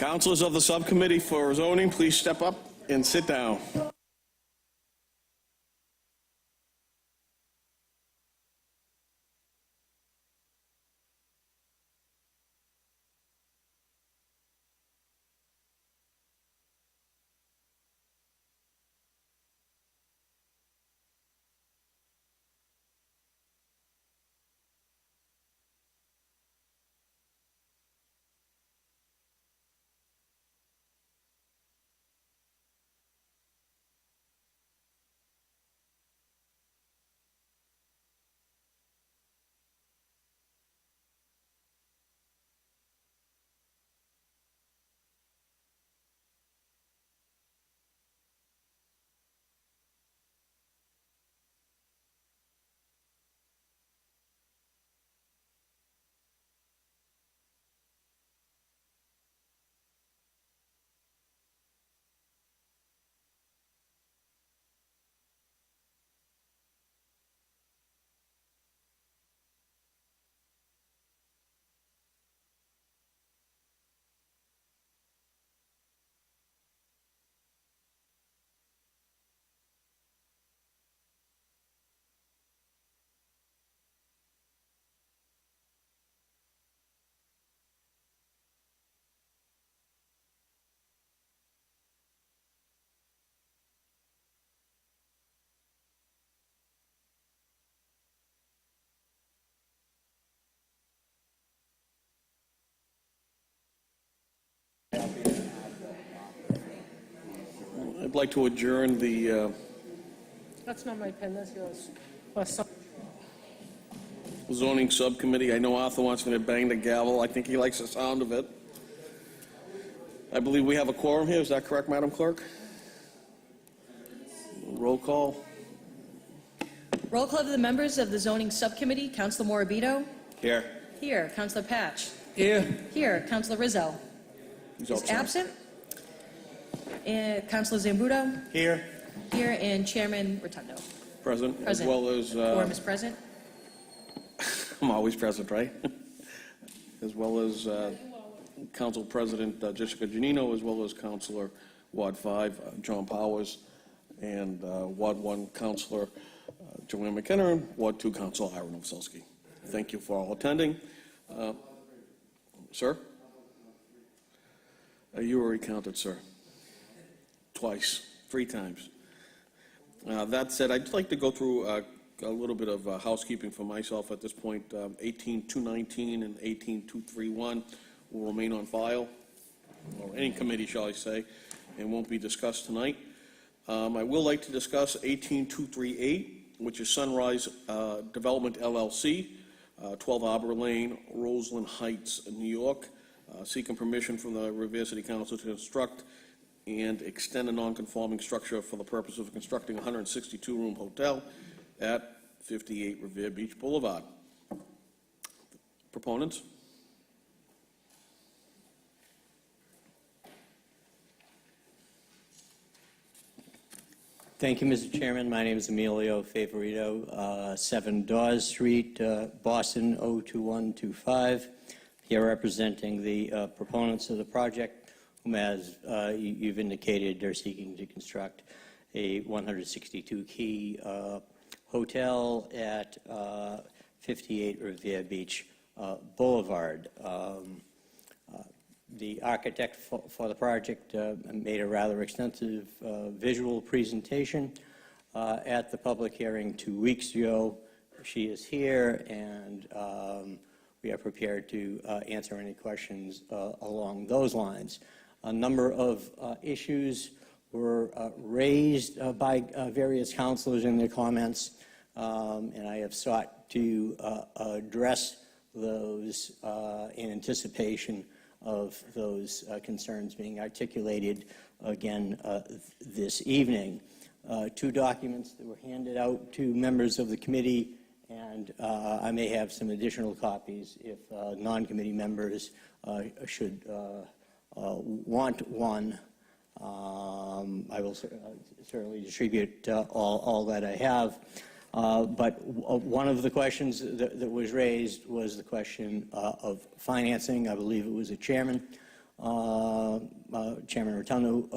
Councilors of the subcommittee for zoning, please step up and sit down. I'd like to adjourn the That's not my pen, that's yours. zoning subcommittee. I know Arthur wants me to bang the gavel. I think he likes the sound of it. I believe we have a quorum here. Is that correct, Madam Clerk? Roll call. Roll call of the members of the zoning subcommittee. Councilor Morabito. Here. Here. Councilor Patch. Here. Here. Councilor Rizzo. He's Is absent. And Councilor Zambuto. Here. Here. And Chairman Rotundo. Present. Present. As well as... Quorum is present. I'm always present, right? As well as Council President Jessica Giannino, as well as Councilor Ward 5 John Powers, and Ward 1 Councilor Joanne McKenna, and Ward 2 Councilor Ira Novoselsky. Thank you for all attending. Sir? You already counted, sir. Twice, 3 times. That said, I'd like to go through a little bit of housekeeping for myself at this point. 18219 and 18231 will remain on file, or any committee, shall I say, and won't be discussed tonight. I will like to discuss 18238, which is Sunrise Development LLC, 12 Arbor Lane, Roseland Heights, New York, seeking permission from the Revere City Council to construct and extend a non-conforming structure for the purpose of constructing a 162-room hotel at 58 Revere Beach Boulevard. Proponents? Thank you, Mr. Chairman. My name is Emilio Favorito, 7 Dawes Street, Boston 02125. Here representing the proponents of the project, whom, as you've indicated, are seeking to construct a 162-key hotel at 58 Revere Beach Boulevard. The architect for the project made a rather extensive visual presentation at the public hearing 2 weeks ago. She is here, and we are prepared to answer any questions along those lines. A number of issues were raised by various councilors in their comments, and I have sought to address those in anticipation of those concerns being articulated again this evening. 2 documents that were handed out to members of the committee, and I may have some additional copies if non-committee members should want one. I will certainly distribute all that I have. But one of the questions that was raised was the question of financing. I believe it was the chairman Chairman Rotundo,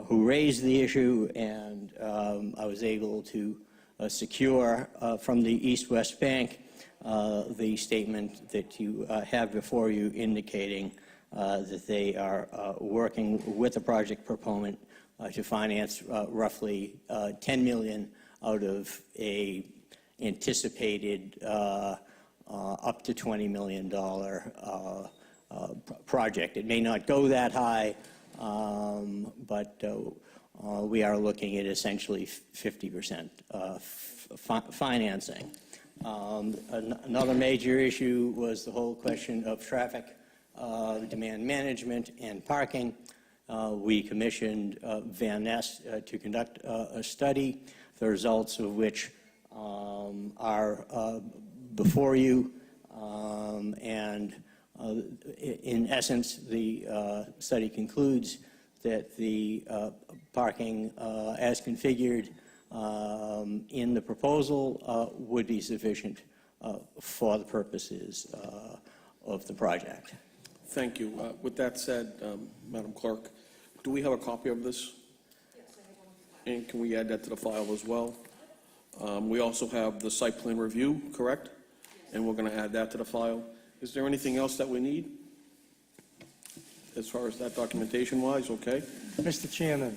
who raised the issue, and I was able to secure from the East-West Bank the statement that you have before you, indicating that they are working with the project proponent to finance roughly $10 million out of a anticipated up to $20 million project. It may not go that high, but we are looking at essentially 50% financing. Another major issue was the whole question of traffic, demand management, and parking. We commissioned Van Ness to conduct a study, the results of which are before you, and in essence, the study concludes that the parking as configured in the proposal would be sufficient for the purposes of the project. Thank you. With that said, Madam Clerk, do we have a copy of this? Yes, I have one. And can we add that to the file as well? We also have the site plan review, correct? And we're going to add that to the file. Is there anything else that we need as far as that documentation-wise? Okay. Mr. Chairman,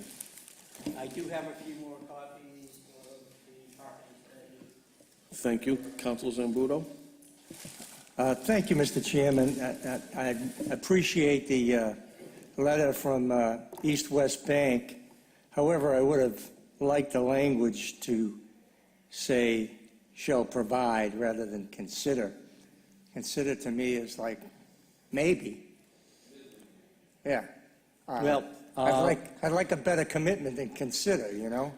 I do have a few more copies of the parking study. Thank you. Councilor Zambudo? thank you, Mr. Chairman. I appreciate the letter from East-West Bank. However, I would have liked the language to say shall provide rather than consider. Consider to me is like maybe. Yeah. Well, I'd like a better commitment than consider, you know?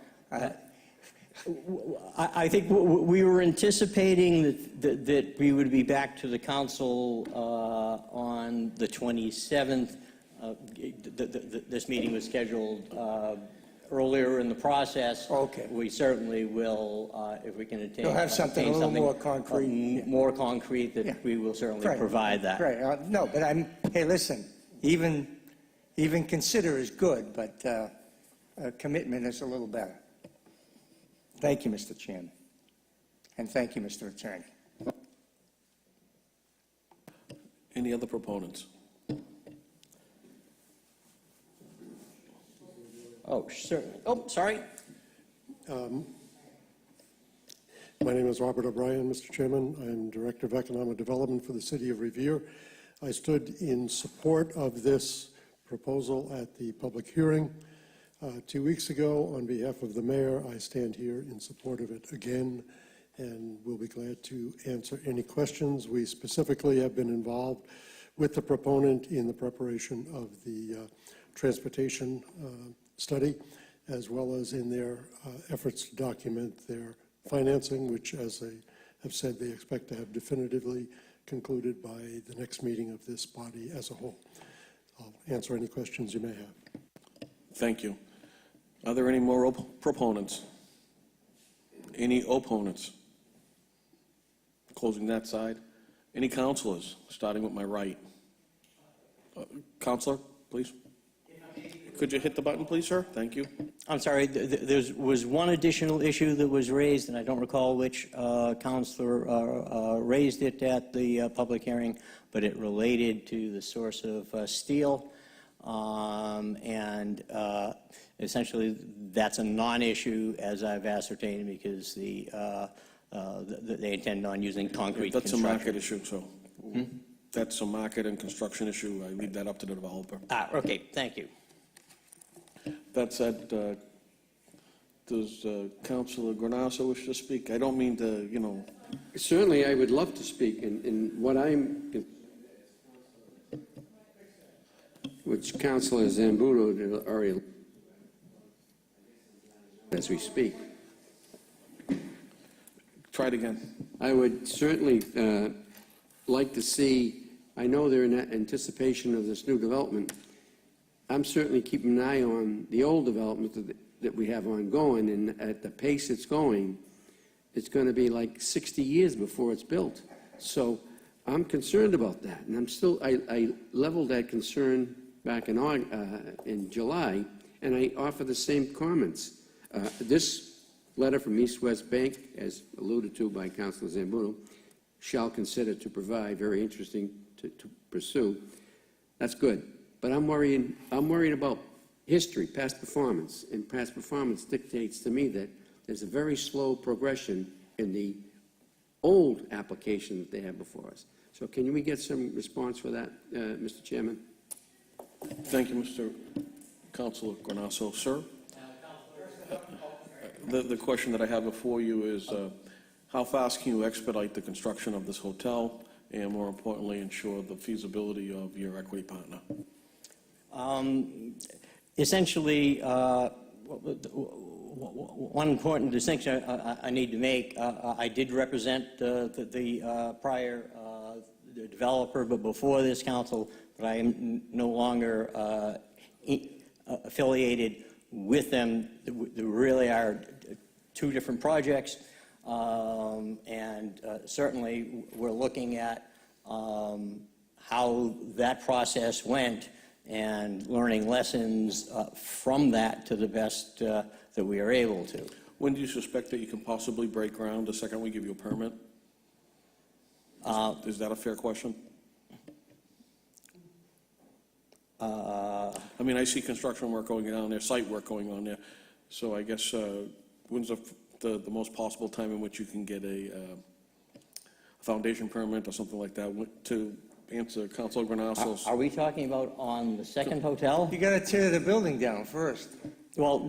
I think we were anticipating that we would be back to the council on the 27th. This meeting was scheduled earlier in the process. Okay. We certainly will, if we can attain. You'll have something a little more concrete. More concrete, that Yeah. we will certainly Great. provide that. Great. No, but hey, listen, even consider is good, but a commitment is a little better. Thank you, Mr. Chairman. And thank you, Mr. Attorney. Any other proponents? Oh, certainly. Oh, sorry. My name is Robert O'Brien, Mr. Chairman. I'm Director of Economic Development for the City of Revere. I stood in support of this proposal at the public hearing 2 weeks ago. On behalf of the mayor, I stand here in support of it again, and we'll be glad to answer any questions. We specifically have been involved with the proponent in the preparation of the transportation study, as well as in their efforts to document their financing, which, as they have said, they expect to have definitively concluded by the next meeting of this body as a whole. I'll answer any questions you may have. Thank you. Are there any more proponents? Any opponents? Closing that side. Any counselors, starting with my right? Counselor, please. Could you hit the button, please, sir? Thank you. I'm sorry, there was one additional issue that was raised, and I don't recall which counselor raised it at the public hearing, but it related to the source of steel. Essentially, that's a non-issue, as I've ascertained, because they intend on using concrete That's a construction. market issue, so. That's a market and construction issue. I leave that up to the developer. Okay, thank you. That said, does Councilor Granasso wish to speak? I don't mean to, you know. Certainly, I would love to speak, and what I'm, which Councilor Zambudo already, as we speak. Try it again. I would certainly like to see, I know they're in anticipation of this new development. I'm certainly keeping an eye on the old development that we have ongoing, and at the pace it's going, it's going to be like 60 years before it's built. So I'm concerned about that, and I leveled that concern back in July, and I offer the same comments. This letter from East West Bank, as alluded to by Councilor Zambuno, shall consider to provide, very interesting to pursue. That's good, but I'm worrying about history, past performance, and past performance dictates to me that there's a very slow progression in the old application that they have before us. So can we get some response for that, Mr. Chairman? Thank you, Mr. Councilor Granasso. Sir? The question that I have before you is, how fast can you expedite the construction of this hotel and, more importantly, ensure the feasibility of your equity partner? Essentially, one important distinction I need to make, I did represent the prior developer, but before this council, but I am no longer affiliated with them. There really are two different projects, and certainly we're looking at how that process went and learning lessons from that to the best that we are able to. When do you suspect that you can possibly break ground the second we give you a permit? Is that a fair question? I mean, I see construction work going on there, site work going on there. So I guess when's the most possible time in which you can get a foundation permit or something like that? To answer Councilor Granasso's. Are we talking about on the second hotel? You got to tear the building down first. Well,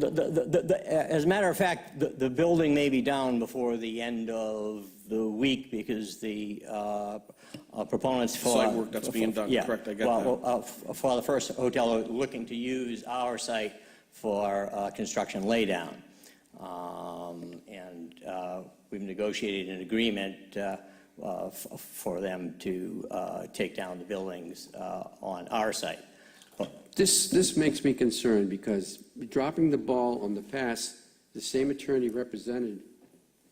as a matter of fact, the building may be down before the end of the week because the proponents for... Site work that's being done, yeah, correct, I get that. well, for the first hotel, are looking to use our site for construction laydown. And we've negotiated an agreement for them to take down the buildings on our site. This makes me concerned because dropping the ball on the past, the same attorney represented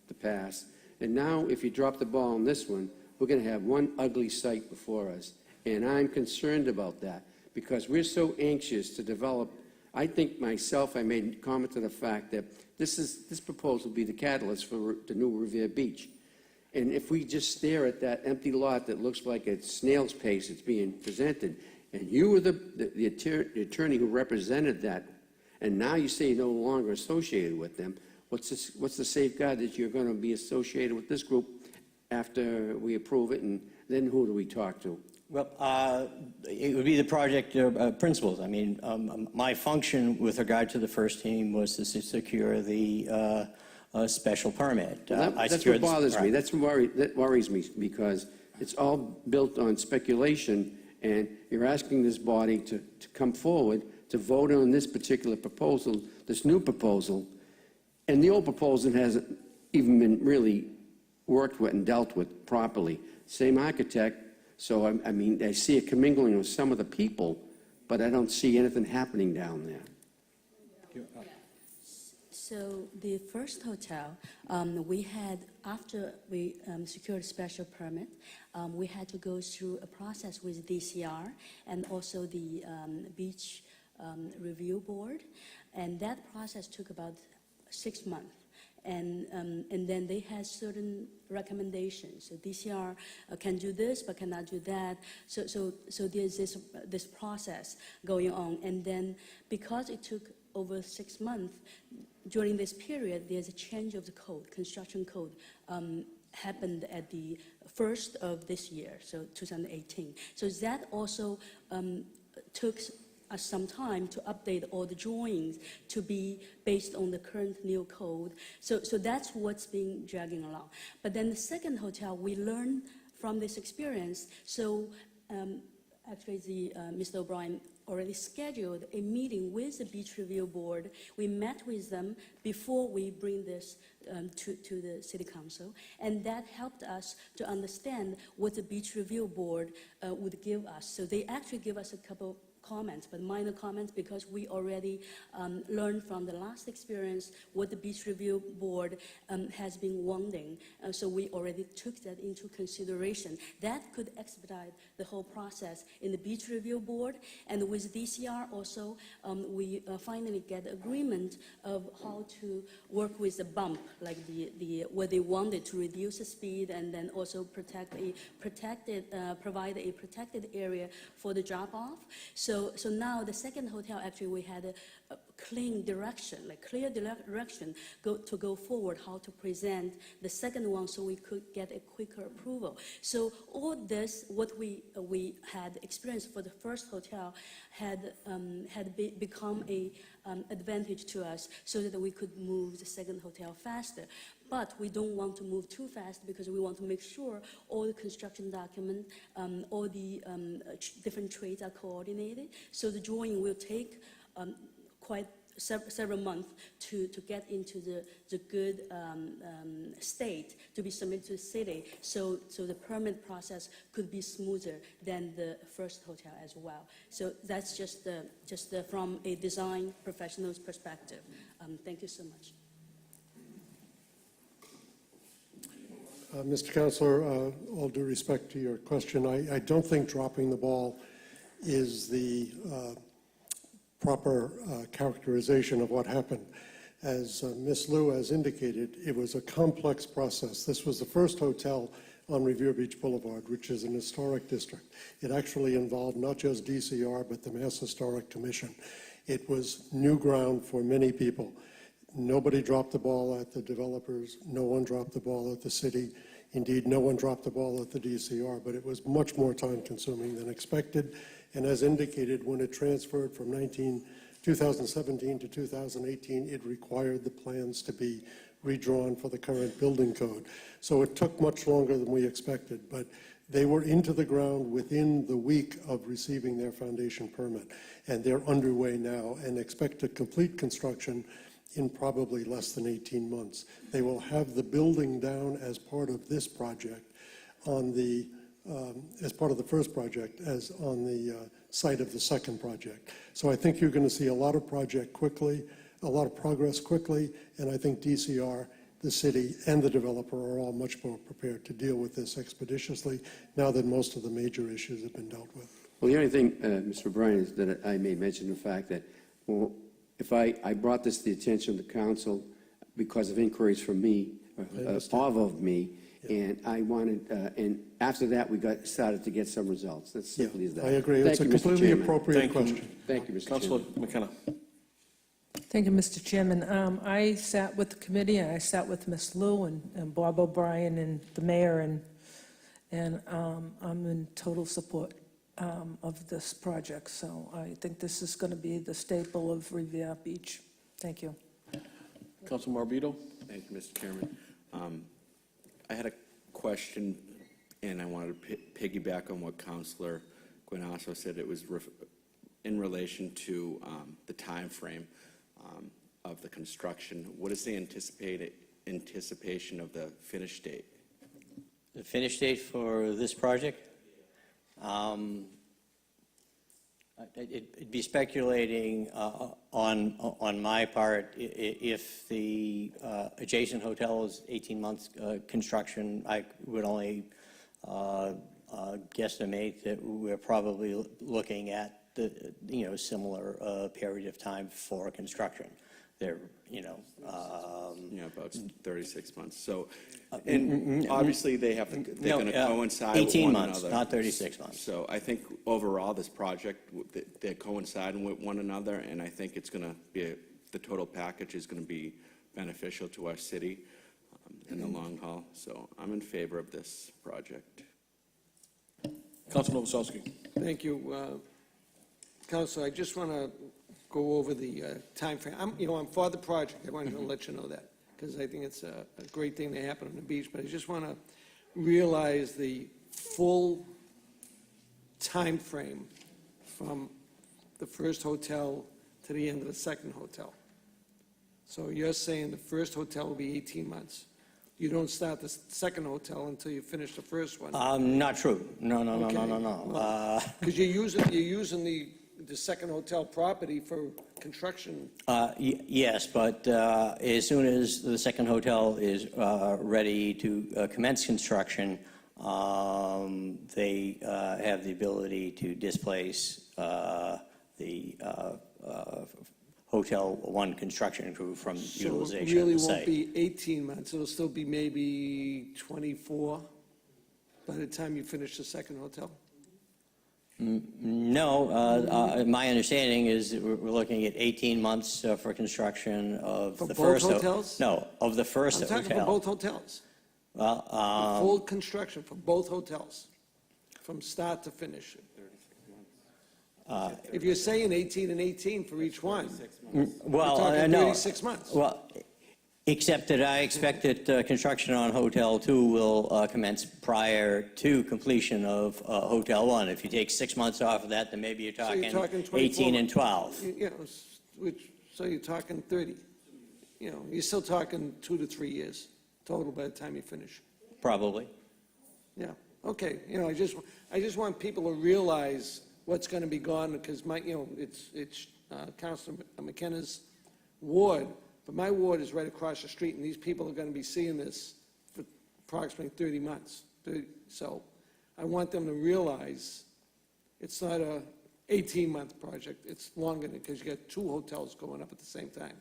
the past, and now if you drop the ball on this one, we're going to have one ugly site before us. And I'm concerned about that because we're so anxious to develop. I think myself, I made a comment to the fact that this proposal will be the catalyst for the new Revere Beach. And if we just stare at that empty lot that looks like a snail's pace it's being presented, and you were the attorney who represented that, and now you say you're no longer associated with them, what's the safeguard that you're going to be associated with this group after we approve it, and then who do we talk to? Well, it would be the project principals. I mean, my function with regard to the first team was to secure the special permit. That's what bothers me. That worries me because it's all built on speculation, and you're asking this body to come forward to vote on this particular proposal, this new proposal, and the old proposal hasn't even been really worked with and dealt with properly. Same architect, so I mean, I see a commingling of some of the people, but I don't see anything happening down there. So the first hotel, we had, after we secured a special permit, we had to go through a process with DCR and also the beach review board, and that process took about 6 months. And then they had certain recommendations. So DCR can do this, but cannot do that. So there's this process going on. And then because it took over 6 months, during this period, there's a change of the code, construction code, happened at the 1st of this year, so 2018. So that also took some time to update all the drawings to be based on the current new code. So that's what's been dragging along. But then the second hotel, we learned from this experience. So actually, Mr. O'Brien already scheduled a meeting with the Beach Review Board. We met with them before we bring this to the City Council, and that helped us to understand what the Beach Review Board would give us. So they actually give us a couple comments, but minor comments, because we already learned from the last experience what the Beach Review Board has been wanting. So we already took that into consideration. That could expedite the whole process in the Beach Review Board. And with DCR also, we finally get agreement of how to work with the bump, like where they wanted to reduce the speed and then also provide a protected area for the drop-off. So now the second hotel, actually, we had a clear direction to go forward, how to present the second one so we could get a quicker approval. So all this, what we had experienced for the first hotel had become a advantage to us so that we could move the second hotel faster. But we don't want to move too fast because we want to make sure all the construction documents, all the different trades are coordinated. So the drawing will take quite several months to get into the good state to be submitted to the city. So the permit process could be smoother than the first hotel as well. So that's just from a design professional's perspective. Thank you so much. Mr. Counselor, all due respect to your question, I don't think dropping the ball is the proper characterization of what happened. As Ms. Liu has indicated, it was a complex process. This was the first hotel on Revere Beach Boulevard, which is an historic district. It actually involved not just DCR, but the Mass Historic Commission. It was new ground for many people. Nobody dropped the ball at the developers. No one dropped the ball at the city. Indeed, no one dropped the ball at the DCR, but it was much more time-consuming than expected. And as indicated, when it transferred from 2017 to 2018, it required the plans to be redrawn for the current building code. So it took much longer than we expected, but they were into the ground within the week of receiving their foundation permit. And they're underway now and expect to complete construction in probably less than 18 months. They will have the building down as part of this project as part of the first project, as on the site of the second project. So I think you're going to see a lot of progress quickly, and I think DCR, the city, and the developer are all much more prepared to deal with this expeditiously now that most of the major issues have been dealt with. Well, the only thing, Mr. O'Brien, is that I may mention the fact that, well, if I brought this to the attention of the council because of inquiries from me, of me, and I wanted, and after that, we started to get some results. That's simply as that. I agree. It's a Thank you, Mr. completely Chairman. appropriate question. Thank you, Mr. Councilor Chairman. McKenna. Thank you, Mr. Chairman. I sat with the committee, and I sat with Ms. Liu and Bob O'Brien and the mayor, and I'm in total support of this project. So I think this is going to be the staple of Revere Beach. Thank you. Councilor Morbido. Thank you, Mr. Chairman. I had a question, and I wanted to piggyback on what Councilor Guinasso said. It was in relation to the time frame of the construction. What is the anticipation of the finish date? The finish date for this project? It'd be speculating on my part. If the adjacent hotel is 18 months construction, I would only guesstimate that we're probably looking at the similar period of time for construction. They're About 36 months. So, and obviously they're going to coincide 18 with one months, another. not 36 months. So I think overall, this project, they're coinciding with one another, and I think it's going to be, the total package is going to be beneficial to our city in the long haul. So I'm in favor of this project. Councilor Novoselsky. Thank you. Councilor, I just want to go over the timeframe. I'm for the project. I wanted to let you know that, because I think it's a great thing that happened on the beach. But I just want to realize the full timeframe from the first hotel to the end of the second hotel. So you're saying the first hotel will be 18 months. You don't start the second hotel until you finish the first one. Not true. No. Because you're using the second hotel property for construction. Yes, but as soon as the second hotel is ready to commence construction, they have the ability to displace the Hotel 1 construction crew from utilization So it really of the won't site. be 18 months, it'll still be maybe 24 by the time you finish the second hotel? No, my understanding is that we're looking at 18 months for construction of For the both first. hotels? No, of the first I'm talking for hotel. both hotels. Well, Full construction for both hotels, from start to finish. If you're saying 18 and 18 for each one, well, you're talking no. 36 months. Well, except that I expect that construction on Hotel 2 will commence prior to completion of Hotel 1. If you take 6 months off of that, then maybe you're So you're talking talking 24 18 and months. 12, You know, so you're talking 30. You know, you're still talking 2 to 3 years total by the time you finish. probably. Yeah, okay, you know, I just want people to realize what's gonna be gone, because it's Councilor McKenna's ward, but my ward is right across the street, and these people are gonna be seeing this for approximately 30 months. So I want them to realize it's not a 18-month project, it's longer, because you got 2 hotels going up at the same time,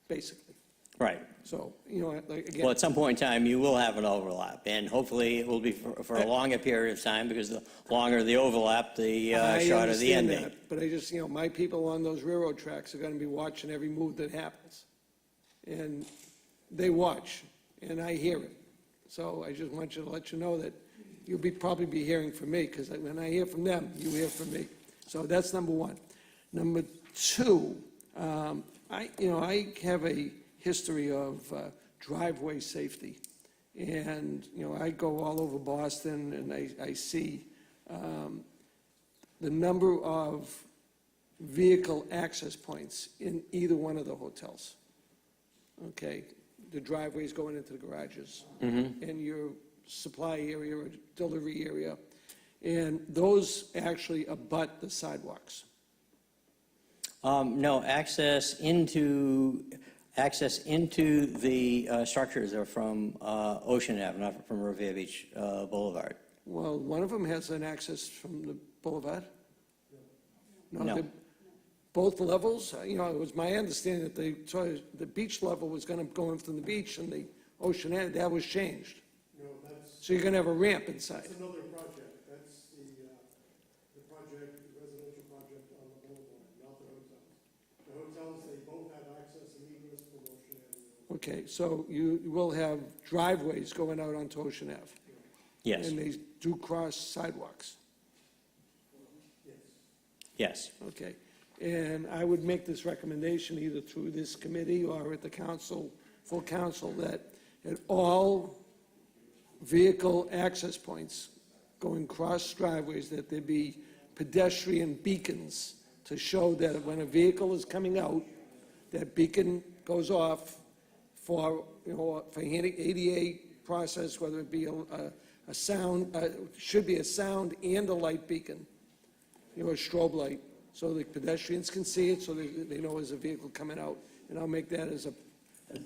basically. Right. So, you know, like, again. Well, at some point in time, you will have an overlap, and hopefully it will be for a longer period of time, because the longer the overlap, the I shorter the understand ending. that, but I just, my people on those railroad tracks are gonna be watching every move that happens. And they watch, and I hear it. So I just want you to let you know that you'll probably be hearing from me, because when I hear from them, you hear from me. So that's number one. Number two, I have a history of driveway safety. And, I go all over Boston, and I see the number of vehicle access points in either one of the hotels. Okay, the driveways going into the garages, and your supply area or delivery area, and those actually abut the sidewalks. No, access into the structures are from Ocean Ave, not from Revere Beach Boulevard. Well, one of them has an access from the boulevard? No. Both levels, it was my understanding that the beach level was going to go in from the beach, and the Ocean Ave, that was changed. No, that's, So you're going to have a ramp inside. that's another project. That's the project, the residential project on the boulevard, not the hotels. The hotels, they both have access and egress from Ocean Avenue. Okay, so you will have driveways going out onto Ocean Ave? Yes, And they do cross sidewalks? yes. Okay. And I would make this recommendation either through this committee or at the council, full council, that at all vehicle access points going cross driveways, that there be pedestrian beacons to show that when a vehicle is coming out, that beacon goes off for, for ADA process, whether it be a sound, should be a sound and a light beacon, a strobe light, so the pedestrians can see it, so they know there's a vehicle coming out. And I'll make that as a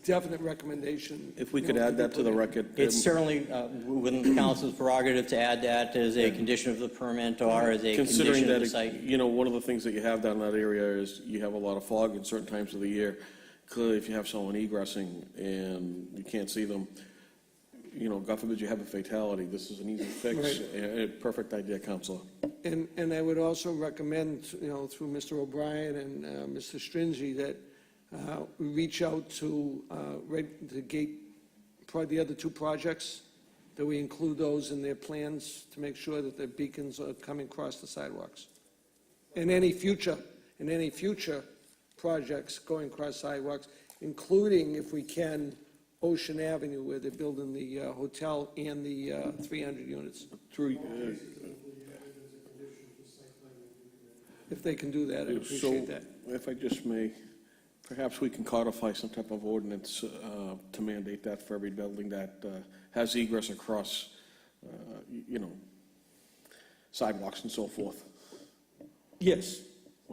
definite recommendation. If we could add that to the record. It's certainly within the council's prerogative to add that as a condition of the permit or as a Considering condition of the that, site. one of the things that you have down in that area is you have a lot of fog in certain times of the year. Clearly, if you have someone egressing and you can't see them, God forbid you have a fatality, this is an easy fix. Perfect idea, Counselor. And I would also recommend, through Mr. O'Brien and Mr. Stringy, that we reach out to the gate, the other 2 projects, that we include those in their plans to make sure that the beacons are coming across the sidewalks. And any future projects going across sidewalks, including, if we can, Ocean Avenue, where they're building the hotel and the 300 units. Through, If they can do that, I appreciate that. If I just may, perhaps we can codify some type of ordinance to mandate that for every building that has egress across, sidewalks and so forth. Yes.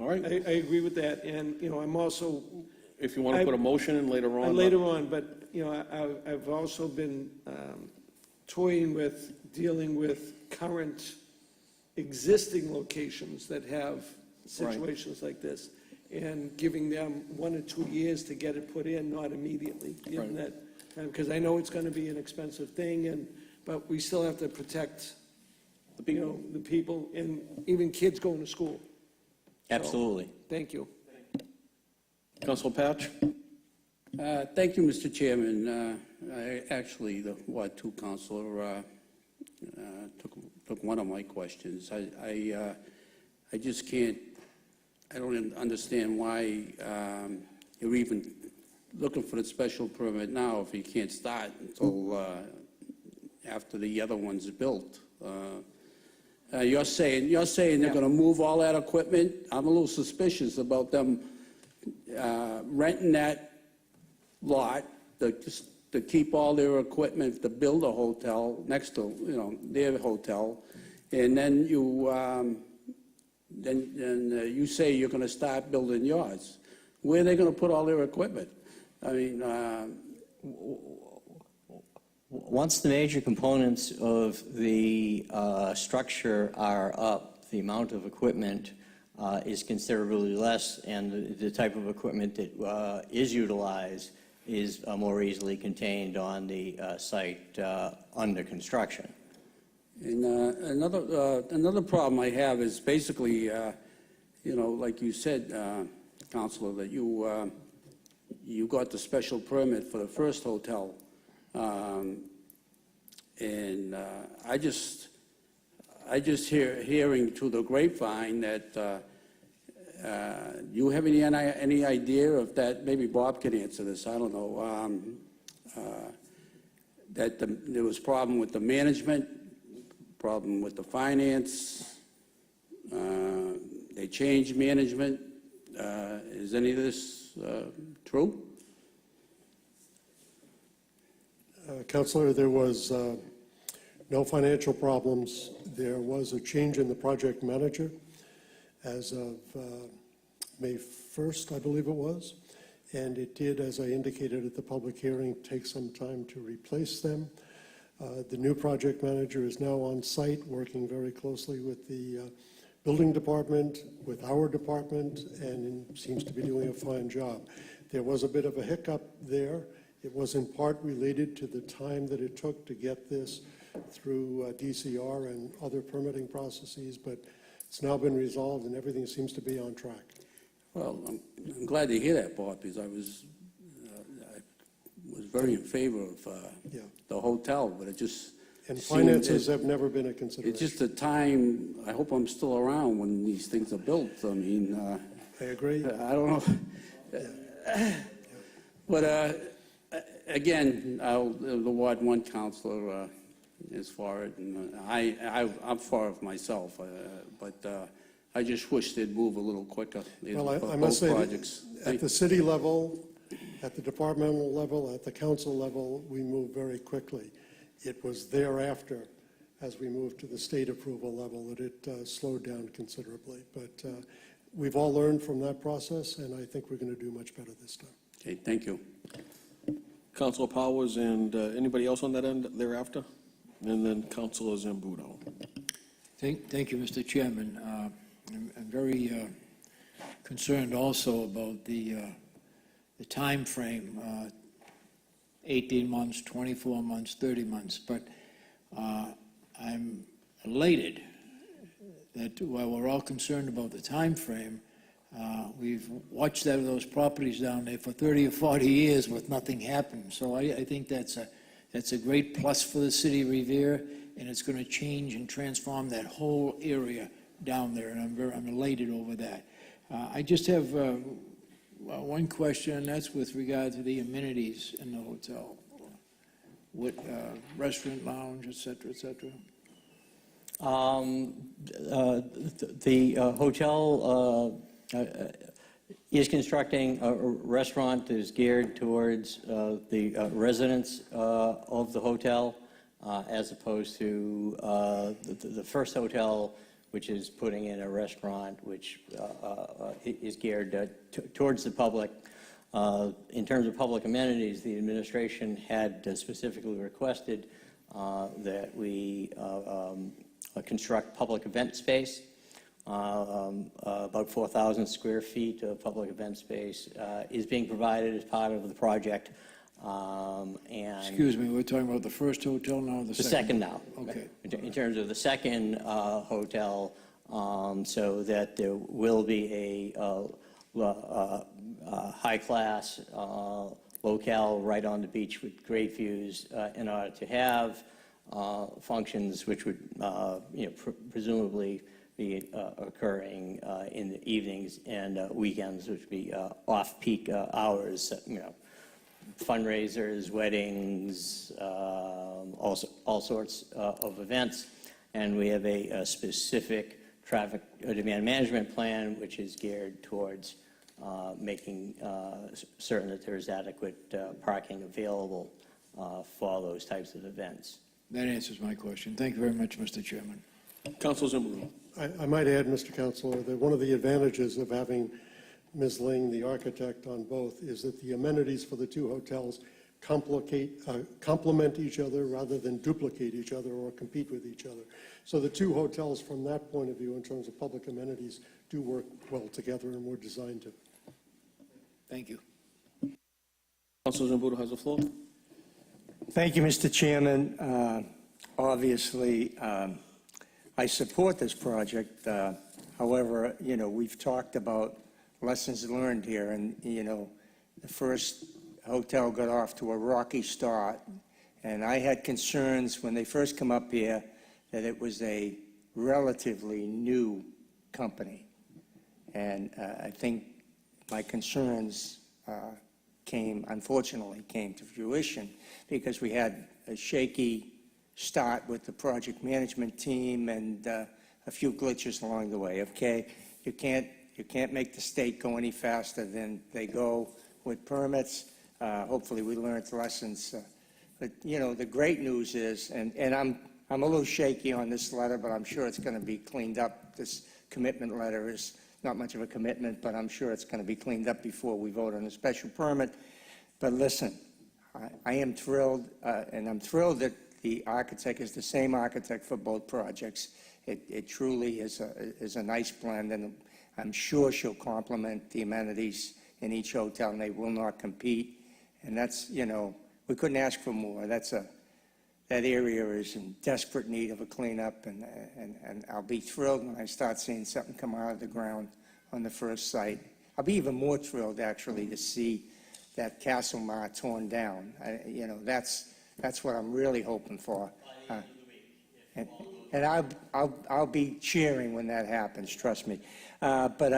All right, I agree with that, and, you know, I'm also, if you want to put a motion in later on. later on, but, you know, I've also been toying with, dealing with current existing locations that have situations like this, and giving them 1 or 2 years to get it put in, not immediately, given that, because I know it's going to be an expensive thing, but we still have to protect, you know, the people, and even kids going to school. Absolutely. Thank you. Councilor Patch? Thank you, Mr. Chairman. Actually, the Ward 2 councilor took one of my questions. I just can't, I don't understand why you're even looking for the special permit now if you can't start until after the other one's built. You're saying they're going to move all that equipment. I'm a little suspicious about them renting that lot to keep all their equipment, to build a hotel next to, you know, their hotel, and then you say you're going to start building yours. Where are they going to put all their equipment? I mean, Once the major components of the structure are up, the amount of equipment is considerably less, and the type of equipment that is utilized is more easily contained on the site under construction. And another problem I have is basically, you know, like you said, Counselor, that you got the special permit for the first hotel. And I just hearing through the grapevine that you have any idea of that? Maybe Bob can answer this. I don't know. That there was problem with the management, problem with the finance. They changed management. Is any of this true? Councilor, there was no financial problems. There was a change in the project manager as of May 1st, I believe it was. And it did, as I indicated at the public hearing, take some time to replace them. The new project manager is now on site, working very closely with the building department, with our department, and seems to be doing a fine job. There was a bit of a hiccup there. It was in part related to the time that it took to get this through DCR and other permitting processes, but it's now been resolved and everything seems to be on track. Well, I'm glad to hear that, Bob, because I was very in favor of the hotel, but it just And seemed finances have never been a it's consideration. just the time. I hope I'm still around when these things are built. I mean, I agree. I don't know. But again, the Ward 1 councilor is for it, and I'm for it myself. But I just wish they'd move a little quicker. Well, I both must say, projects. that at the city level, at the departmental level, at the council level, we moved very quickly. It was thereafter, as we moved to the state approval level, that it slowed down considerably. But we've all learned from that process, and I think we're going to do much better this time. Okay, thank you. Councilor Powers and anybody else on that end thereafter? And then Councilor Zambudo. Thank you, Mr. Chairman. I'm very concerned also about the time frame, 18 months, 24 months, 30 months. But I'm elated that while we're all concerned about the time frame, we've watched those properties down there for 30 or 40 years with nothing happening. So I think that's a great plus for the city of Revere, and it's going to change and transform that whole area down there, and I'm elated over that. I just have one question, and that's with regard to the amenities in the hotel, with restaurant, lounge, et cetera, et cetera. The hotel is constructing a restaurant that is geared towards the residents of the hotel, as opposed to the first hotel, which is putting in a restaurant which is geared towards the public. In terms of public amenities, the administration had specifically requested that we construct public event space. About 4,000 square feet of public event space is being provided as part of the project. And Excuse me, we're talking about the first hotel now, or the the second? second now. Okay. In terms of the second hotel, so that there will be a high-class locale right on the beach with great views in order to have functions which would, presumably be occurring in the evenings and weekends, which would be off-peak hours, fundraisers, weddings, all sorts of events. And we have a specific traffic demand management plan, which is geared towards making certain that there's adequate parking available for those types of events. That answers my question. Thank you very much, Mr. Chairman. Councilor Zimmerman. I might add, Mr. Counselor, that one of the advantages of having Ms. Ling, the architect, on both is that the amenities for the two hotels complement each other rather than duplicate each other or compete with each other. So the two hotels, from that point of view, in terms of public amenities, do work well together and were designed to. Thank you. Councilor Zambudo has the floor. Thank you, Mr. Chairman. Obviously, I support this project. However, we've talked about lessons learned here, and, the first hotel got off to a rocky start, and I had concerns when they first come up here that it was a relatively new company. And I think my concerns unfortunately came to fruition because we had a shaky start with the project management team and a few glitches along the way, okay? You can't make the state go any faster than they go with permits. Hopefully we learned lessons. But, the great news is, and I'm a little shaky on this letter, but I'm sure it's going to be cleaned up. This commitment letter is not much of a commitment, but I'm sure it's going to be cleaned up before we vote on a special permit. But listen, I am thrilled, and I'm thrilled that the architect is the same architect for both projects. It truly is a nice blend, and I'm sure she'll complement the amenities in each hotel, and they will not compete. And that's, we couldn't ask for more. That area is in desperate need of a cleanup, and I'll be thrilled when I start seeing something come out of the ground on the first site. I'll be even more thrilled, actually, to see that Castle Mar torn down. That's what I'm really hoping for. And I'll be cheering when that happens, trust me. But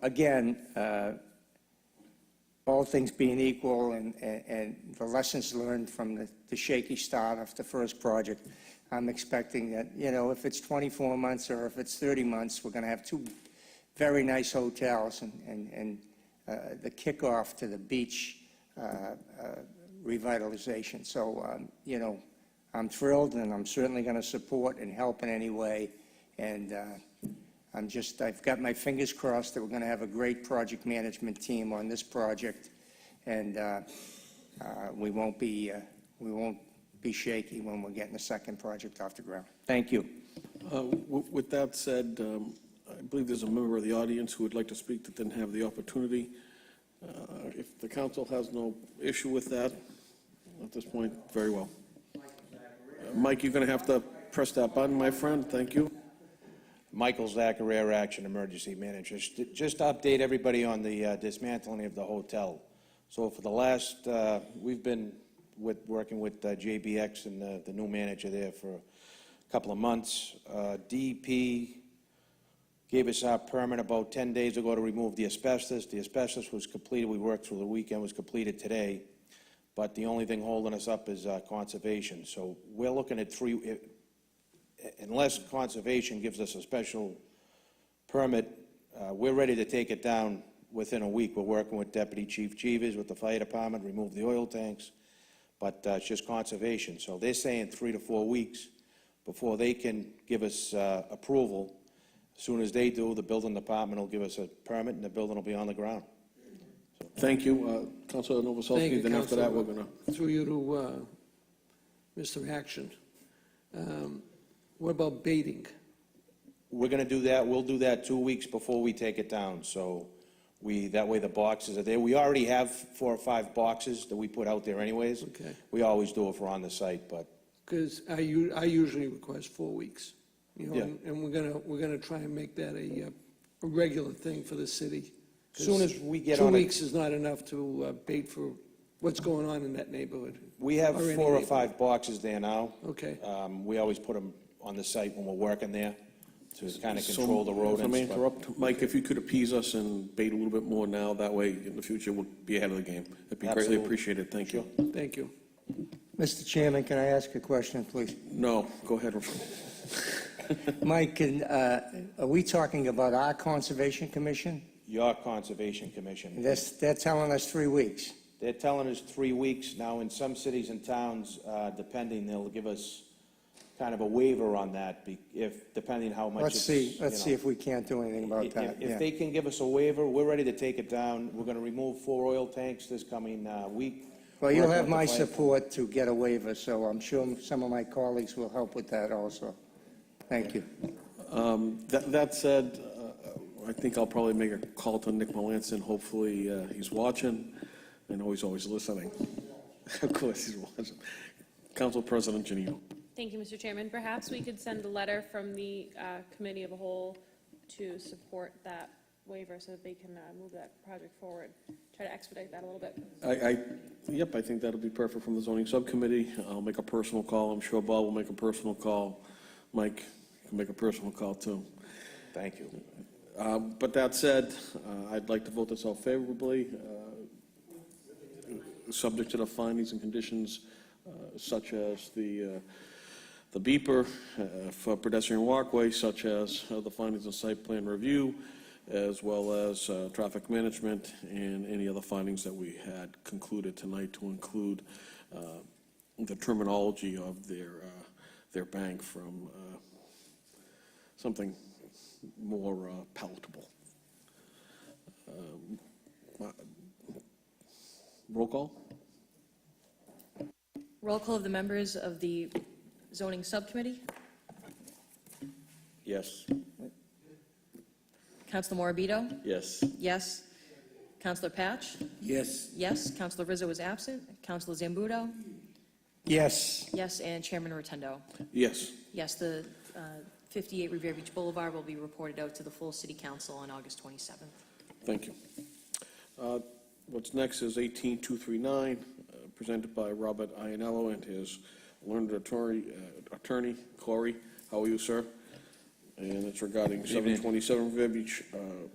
again, all things being equal and the lessons learned from the shaky start of the first project, I'm expecting that, if it's 24 months or if it's 30 months, we're going to have two very nice hotels and the kickoff to the beach revitalization. So, I'm thrilled, and I'm certainly going to support and help in any way. And I've got my fingers crossed that we're going to have a great project management team on this project, and we won't be shaky when we're getting the second project off the ground. Thank you. With that said, I believe there's a member of the audience who would like to speak that didn't have the opportunity. If the council has no issue with that at this point, very well. Mike, you're going to have to press that button, my friend. Thank you. Michael Zachary, Air Action Emergency Manager. Just to update everybody on the dismantling of the hotel. So for the last, we've been working with JBX and the new manager there for a couple of months. DEP gave us our permit about 10 days ago to remove the asbestos. The asbestos was completed. We worked through the weekend, was completed today. But the only thing holding us up is conservation. So we're looking at unless conservation gives us a special permit, we're ready to take it down within a week. We're working with Deputy Chief Jeevers with the fire department, remove the oil tanks, but it's just conservation. So they're saying 3 to 4 weeks before they can give us approval. As soon as they do, the building department will give us a permit, and the building will be on the ground. Thank you. Councilor Thank Novoselsky, you, then after that, we're Councilor. gonna, Through you to Mr. Action. What about baiting? We're gonna do that, we'll do that 2 weeks before we take it down, so that way the boxes are there. We already have 4 or 5 boxes that we put out there anyways. Okay. We always do if we're on the site, but Because I usually request 4 weeks, you know, Yeah. and we're gonna try and make that a regular thing for the city. as soon as we get 2 on it, weeks is not enough to bait for what's going on in that neighborhood. we have or any 4 or neighborhood. 5 boxes there now. Okay. We always put them on the site when we're working there to kind of So, control the If I rodents. may but- interrupt, Mike, if you could appease us and bait a little bit more now, that way in the future we'll be ahead of the game. It'd be greatly Absolutely. appreciated, thank you. Thank you. Mr. Chairman, can I ask a question, please? No, go ahead. Mike, are we talking about our Conservation Commission? Your Conservation Commission. They're telling us 3 weeks. They're telling us 3 weeks. Now, in some cities and towns, depending, they'll give us kind of a waiver on that, depending how much Let's it's, see, you let's know. see if we can't do anything about that. If Yeah. they can give us a waiver, we're ready to take it down. We're going to remove 4 oil tanks this coming week. Well, you'll Working have with my the fire- support to get a waiver, so I'm sure some of my colleagues will help with that also. Thank you. That said, I think I'll probably make a call to Nick Melanson. Hopefully, he's watching. I know he's always listening. Of course, he's watching. Council President Janino. Thank you, Mr. Chairman. Perhaps we could send a letter from the Committee of a Whole to support that waiver so that they can move that project forward. Try to expedite that a little bit. Yep, I think that'll be perfect from the zoning subcommittee. I'll make a personal call. I'm sure Bob will make a personal call. Mike can make a personal call, too. Thank you. But that said, I'd like to vote this out favorably, subject to the findings and conditions such as the beeper for pedestrian walkway, such as the findings of site plan review, as well as traffic management and any other findings that we had concluded tonight to include the terminology of their bank from something more palatable. Roll call? Roll call of the members of the zoning subcommittee. Yes. Councilor Morabito? Yes. Yes. Councilor Patch? Yes. Yes. Councilor Rizzo is absent. Councilor Zambudo? Yes. Yes. And Chairman Rotundo? Yes. Yes, the 58 Revere Beach Boulevard will be reported out to the full city council on August 27th. Thank you. What's next is 18239, presented by Robert Ianello and his learned attorney, Corey. How are you, sir? And it's regarding 727 Revere Beach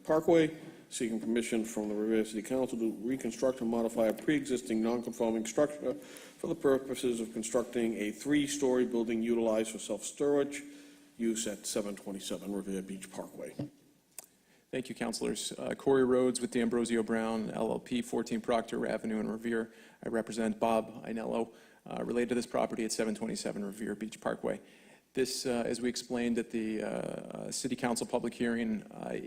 Parkway, seeking permission from the Revere City Council to reconstruct and modify a pre-existing non-conforming structure for the purposes of constructing a 3-story building utilized for self-storage use at 727 Revere Beach Parkway. Thank you, councilors. Corey Rhodes with D'Ambrosio Brown, LLP, 14 Proctor Avenue in Revere. I represent Bob Ainello, related to this property at 727 Revere Beach Parkway. This, as we explained at the City Council public hearing,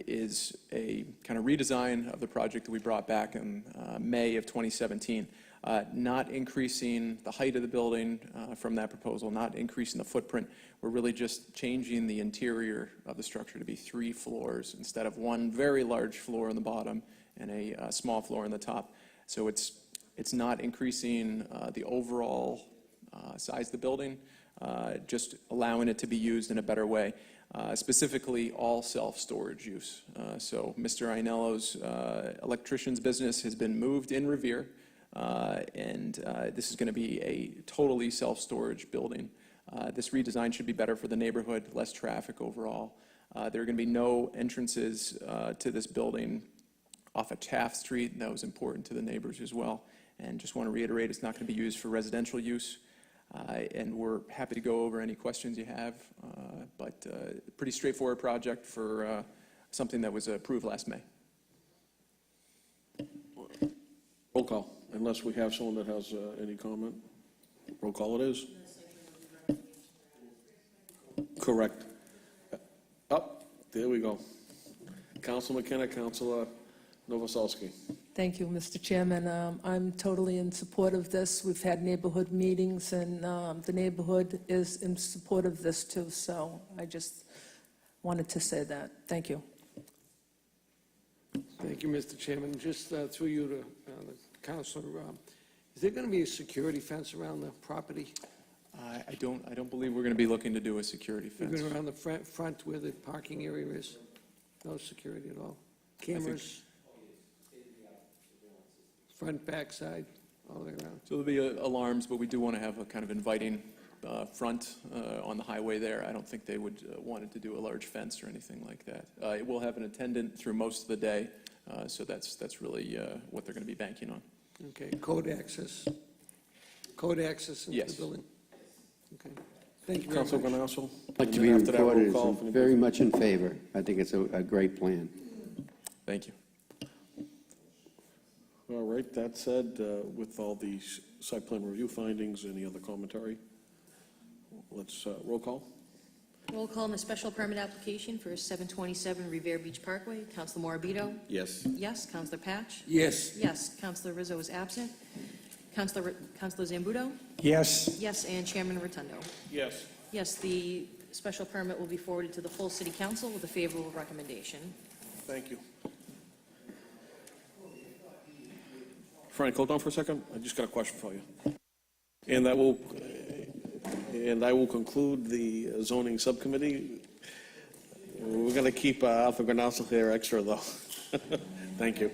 is a kind of redesign of the project that we brought back in May of 2017. Not increasing the height of the building from that proposal, not increasing the footprint. We're really just changing the interior of the structure to be 3 floors instead of 1 very large floor on the bottom and a small floor on the top. So it's not increasing the overall size of the building, just allowing it to be used in a better way. Specifically, all self-storage use. So Mr. Ainello's electrician's business has been moved in Revere. And this is going to be a totally self-storage building. This redesign should be better for the neighborhood, less traffic overall. There are going to be no entrances to this building off of Taft Street. That was important to the neighbors as well. And just want to reiterate, it's not going to be used for residential use. And we're happy to go over any questions you have. But pretty straightforward project for something that was approved last May. Roll call, unless we have someone that has any comment. Roll call it is. Correct. There we go. Council McKenna, Councilor Novoselsky. Thank you, Mr. Chairman. I'm totally in support of this. We've had neighborhood meetings, and the neighborhood is in support of this too, so I just wanted to say that. Thank you. Thank you, Mr. Chairman. Just through you to the Councilor, is there going to be a security fence around the property? I don't believe we're going to be looking to do a security fence. Even around the front where the parking area is? No security at all? Cameras? Front, back, side, all the way around? So there'll be alarms, but we do want to have a kind of inviting front on the highway there. I don't think they would want to do a large fence or anything like that. It will have an attendant through most of the day, so that's really what they're going to be banking on. Okay, code access? Code access into the Yes. building? Okay, thank you very Councilor much. Guanasso? I'd like And to then be after that, roll recorded call as for the- very much in favor. I think it's a great plan. Thank you. All right, that said, with all these site plan review findings, any other commentary? Let's roll call. Roll call on the special permit application for 727 Revere Beach Parkway. Counselor Morabito? Yes. Yes. Counselor Patch? Yes. Yes. Counselor Rizzo is absent. Counselor Zambudo? Yes, Yes, and Chairman Rotundo? Yes. Yes, the special permit will be forwarded to the full city council with a favorable recommendation. Thank you. Frank, hold on for a second. I just got a question for you. And I will conclude the zoning subcommittee. We're going to keep Arthur Guanasso here extra, though. Thank you.